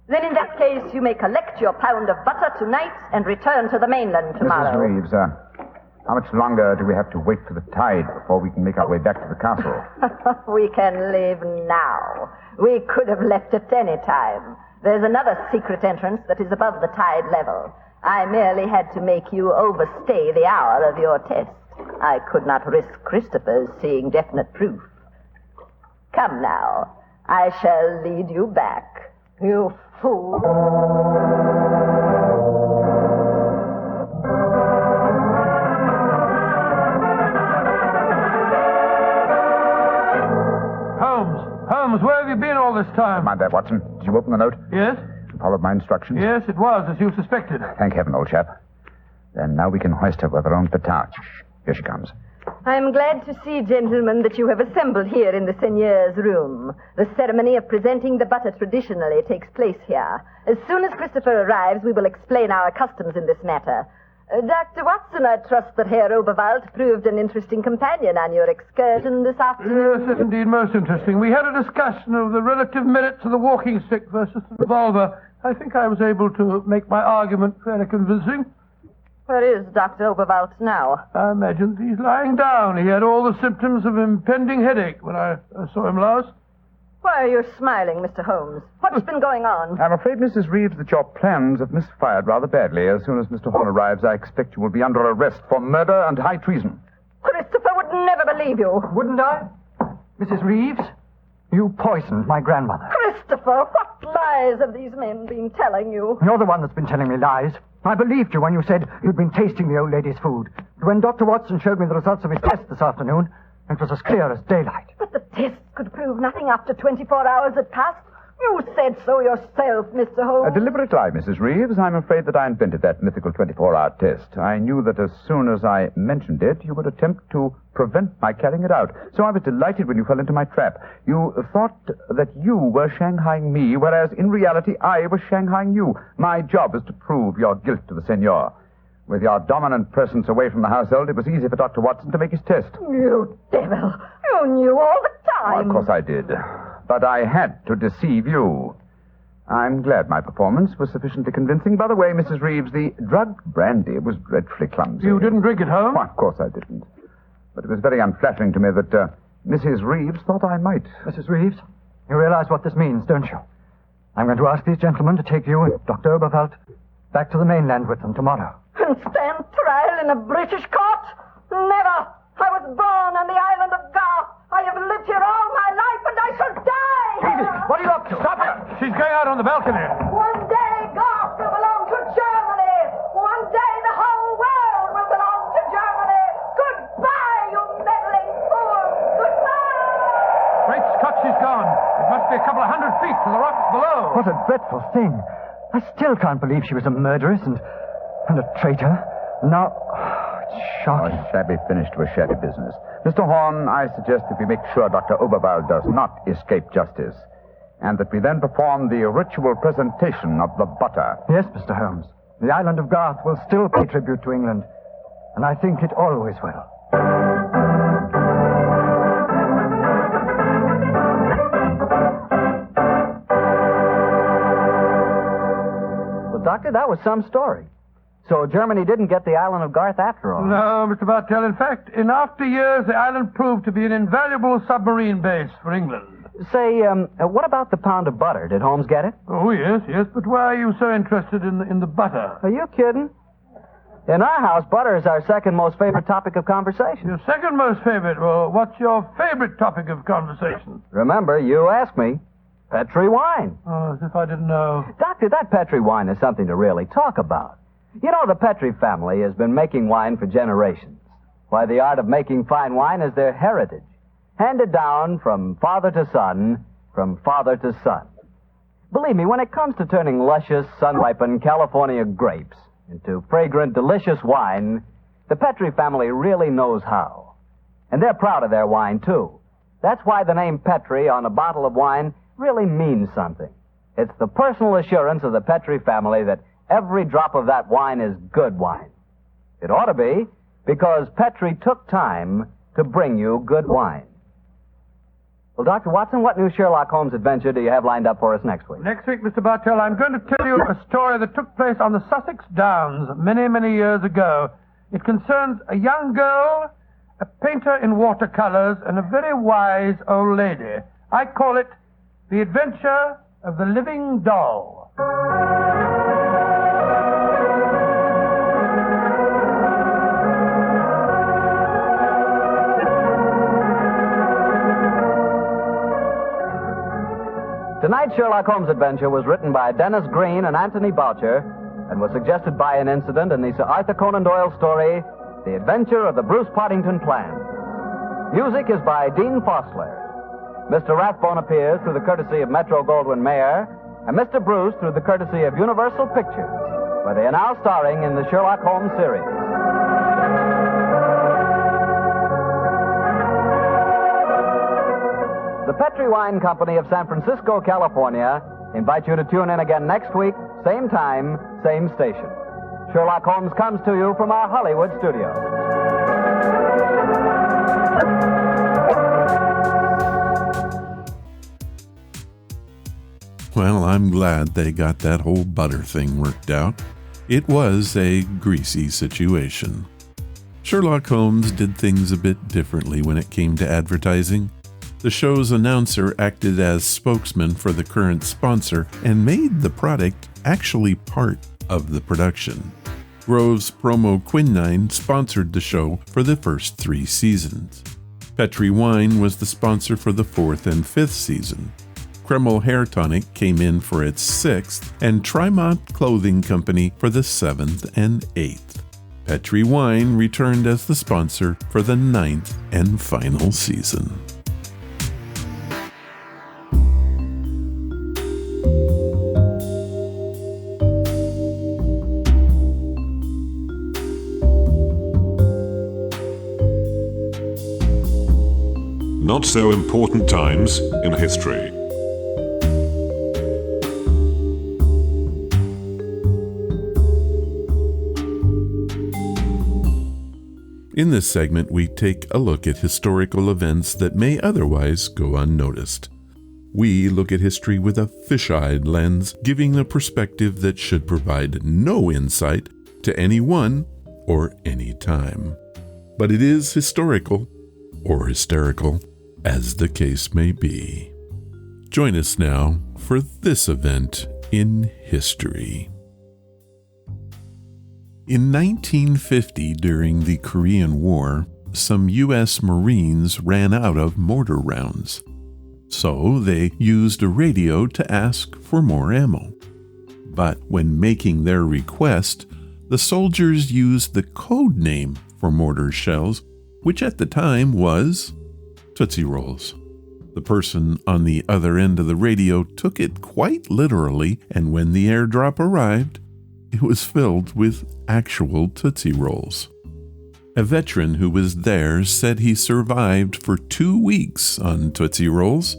Then in that case, you may collect your pound of butter tonight and return to the mainland tomorrow. Mrs. Reeves, how much longer do we have to wait for the tide before we can make our way back to the castle? We can leave now. We could have left at any time. There's another secret entrance that is above the tide level. I merely had to make you overstay the hour of your test. I could not risk Christopher's seeing definite proof. Come now. I shall lead you back. You fool. Holmes, where have you been all this time? Mind that, Watson. Did you open the note? Yes. Followed my instructions? Yes, it was, as you suspected. Thank heaven, old chap. Then now we can hoist her with our own petard. Here she comes. I'm glad to see, gentlemen, that you have assembled here in the seigneur's room. The ceremony of presenting the butter traditionally takes place here. As soon as Christopher arrives, we will explain our customs in this matter. Dr. Watson, I trust that Herr Oberwald proved an interesting companion on your excursion this afternoon. Yes, indeed, most interesting. We had a discussion of the relative merits of the walking stick versus the revolver. I think I was able to make my argument fairly convincing. Where is Dr. Oberwald now? I imagine he's lying down. He had all the symptoms of impending headache when I saw him last. Why are you smiling, Mr. Holmes? What's been going on? I'm afraid, Mrs. Reeves, that your plans have misfired rather badly. As soon as Mr. Horn arrives, I expect you will be under arrest for murder and high treason. Christopher would never believe you. Wouldn't I? Mrs. Reeves, you poisoned my grandmother. Christopher, what lies have these men been telling you? You're the one that's been telling me lies. I believed you when you said you'd been tasting the old lady's food. But when Dr. Watson showed me the results of his test this afternoon, it was as clear as daylight. But the test could prove nothing after 24 hours had passed. You said so yourself, Mr. Holmes. A deliberate lie, Mrs. Reeves. I'm afraid that I invented that mythical 24-hour test. I knew that as soon as I mentioned it, you would attempt to prevent my carrying it out. So I was delighted when you fell into my trap. You thought that you were shanghaiing me, whereas in reality I was shanghaiing you. My job is to prove your guilt to the senor. With your dominant presence away from the household, it was easy for Dr. Watson to make his test. You devil. You knew all the time. Of course I did. But I had to deceive you. I'm glad my performance was sufficiently convincing. By the way, Mrs. Reeves, the drugged brandy was dreadfully clumsy. You didn't drink it home? Why, of course I didn't. But it was very unflattering to me that Mrs. Reeves thought I might. Mrs. Reeves, you realize what this means, don't you? I'm going to ask these gentlemen to take you and Dr. Oberwald back to the mainland with them tomorrow. And stand trial in a British court? Never! I was born on the island of Garth. I have lived here all my life, and I shall die! What are you up to? Stop her! She's going out on the balcony. One day, Garth will belong to Germany. One day, the whole world will belong to Germany. Goodbye, you meddling fool! Goodbye! Great Scott, she's gone. It must be a couple of 100 feet to the rocks below. What a dreadful thing. I still can't believe she was a murderess and a traitor. Now, it's shocking. A shabby finish to a shabby business. Mr. Horn, I suggest that we make sure Dr. Oberwald does not escape justice, and that we then perform the ritual presentation of the butter. Yes, Mr. Holmes. The island of Garth will still pay tribute to England, and I think it always will. Well, Doctor, that was some story. So Germany didn't get the island of Garth after all. No, Mr. Bartell. In fact, in after years, the island proved to be an invaluable submarine base for England. Say, what about the pound of butter? Did Holmes get it? Oh, yes. But why are you so interested in the butter? Are you kidding? In our house, butter is our second most favorite topic of conversation. Your second most favorite? Well, what's your favorite topic of conversation? Remember, you asked me. Petri wine. Oh, as if I didn't know. Doctor, that Petri wine is something to really talk about. You know, the Petri family has been making wine for generations. Why, the art of making fine wine is their heritage, handed down from father to son, from father to son. Believe me, when it comes to turning luscious, sun-ripened California grapes into fragrant, delicious wine, the Petri family really knows how. And they're proud of their wine, too. That's why the name Petri on a bottle of wine really means something. It's the personal assurance of the Petri family that every drop of that wine is good wine. It ought to be, because Petri took time to bring you good wine. Well, Dr. Watson, what new Sherlock Holmes adventure do you have lined up for us next week? Next week, Mr. Bartell, I'm going to tell you a story that took place on the Sussex Downs many, many years ago. It concerns a young girl, a painter in watercolors, and a very wise old lady. I call it The Adventure of the Living Doll. Tonight's Sherlock Holmes adventure was written by Dennis Green and Anthony Boucher and was suggested by an incident in the Sir Arthur Conan Doyle story, The Adventure of the Bruce Partington Plan. Music is by Dean Fosler. Mr. Rathbone appears through the courtesy of Metro-Goldwyn-Mayer, and Mr. Bruce through the courtesy of Universal Pictures, where they are now starring in the Sherlock Holmes series. The Petri Wine Company of San Francisco, California, invite you to tune in again next week, same time, same station. Sherlock Holmes comes to you from our Hollywood studio. Well, I'm glad they got that whole butter thing worked out. It was a greasy situation. Sherlock Holmes did things a bit differently when it came to advertising. The show's announcer acted as spokesman for the current sponsor and made the product actually part of the production. Grove's Promo Quinine sponsored the show for the first 3 seasons. Petri Wine was the sponsor for the 4th and 5th season. Kreml Hair Tonic came in for its 6th, and Trimont Clothing Company for the 7th and 8th. Petri Wine returned as the sponsor for the 9th and final season. Not so important times in history. In this segment, we take a look at historical events that may otherwise go unnoticed. We look at history with a fish-eyed lens, giving a perspective that should provide no insight to anyone or any time. But it is historical, or hysterical, as the case may be. Join us now for this event in history. In 1950, during the Korean War, some U.S. Marines ran out of mortar rounds. So they used a radio to ask for more ammo. But when making their request, the soldiers used the code name for mortar shells, which at the time was Tootsie Rolls. The person on the other end of the radio took it quite literally, and when the airdrop arrived, it was filled with actual Tootsie Rolls. A veteran who was there said he survived for 2 weeks on Tootsie Rolls.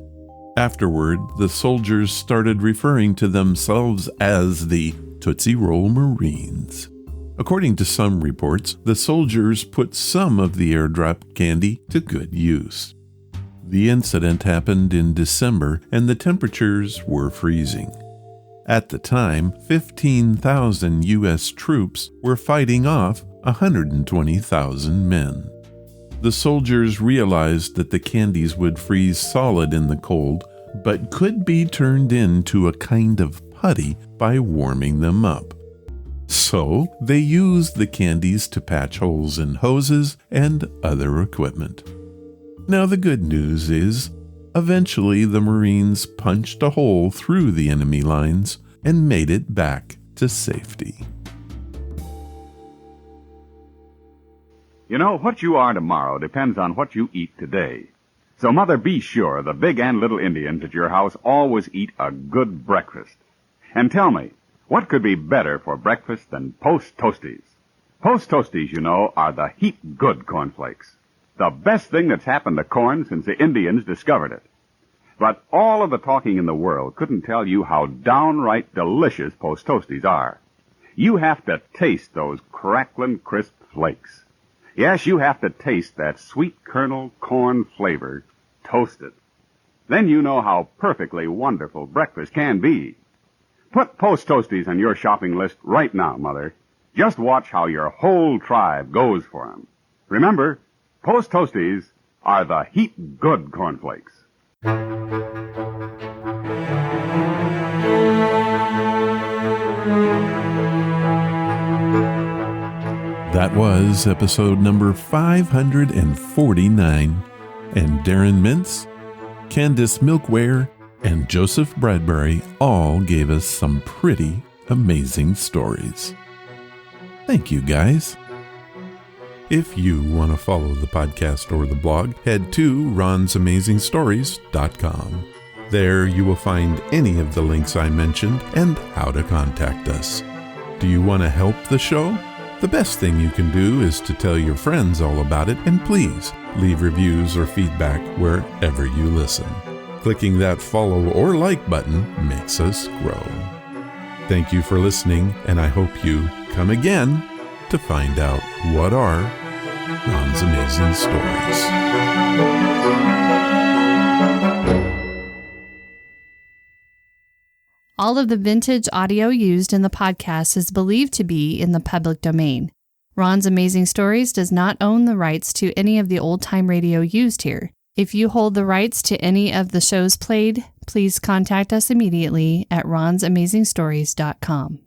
Afterward, the soldiers started referring to themselves as the Tootsie Roll Marines. According to some reports, the soldiers put some of the airdrop candy to good use. The incident happened in December, and the temperatures were freezing. At the time, 15,000 U.S. troops were fighting off 120,000 men. The soldiers realized that the candies would freeze solid in the cold, but could be turned into a kind of putty by warming them up. So they used the candies to patch holes in hoses and other equipment. Now the good news is, eventually the Marines punched a hole through the enemy lines and made it back to safety. You know, what you are tomorrow depends on what you eat today. So, Mother, be sure the big and little Indians at your house always eat a good breakfast. And tell me, what could be better for breakfast than Post Toasties? Post Toasties, you know, are the heap good cornflakes. The best thing that's happened to corn since the Indians discovered it. But all of the talking in the world couldn't tell you how downright delicious Post Toasties are. You have to taste those crackling, crisp flakes. Yes, you have to taste that sweet kernel corn flavor toasted. Then you know how perfectly wonderful breakfast can be. Put Post Toasties on your shopping list right now, Mother. Just watch how your whole tribe goes for them. Remember, Post Toasties are the heap good cornflakes. That was episode number 549, and Darren Mintz, Candace Milkware, and Joseph Bradbury all gave us some pretty amazing stories. Thank you, guys. If you want to follow the podcast or the blog, head to ronsamazingstories.com. There you will find any of the links I mentioned and how to contact us. Do you want to help the show? The best thing you can do is to tell your friends all about it, and please leave reviews or feedback wherever you listen. Clicking that follow or like button makes us grow. Thank you for listening, and I hope you come again to find out what are Ron's Amazing Stories. All of the vintage audio used in the podcast is believed to be in the public domain. Ron's Amazing Stories does not own the rights to any of the old-time radio used here. If you hold the rights to any of the shows played, please contact us immediately at ronsamazingstories.com.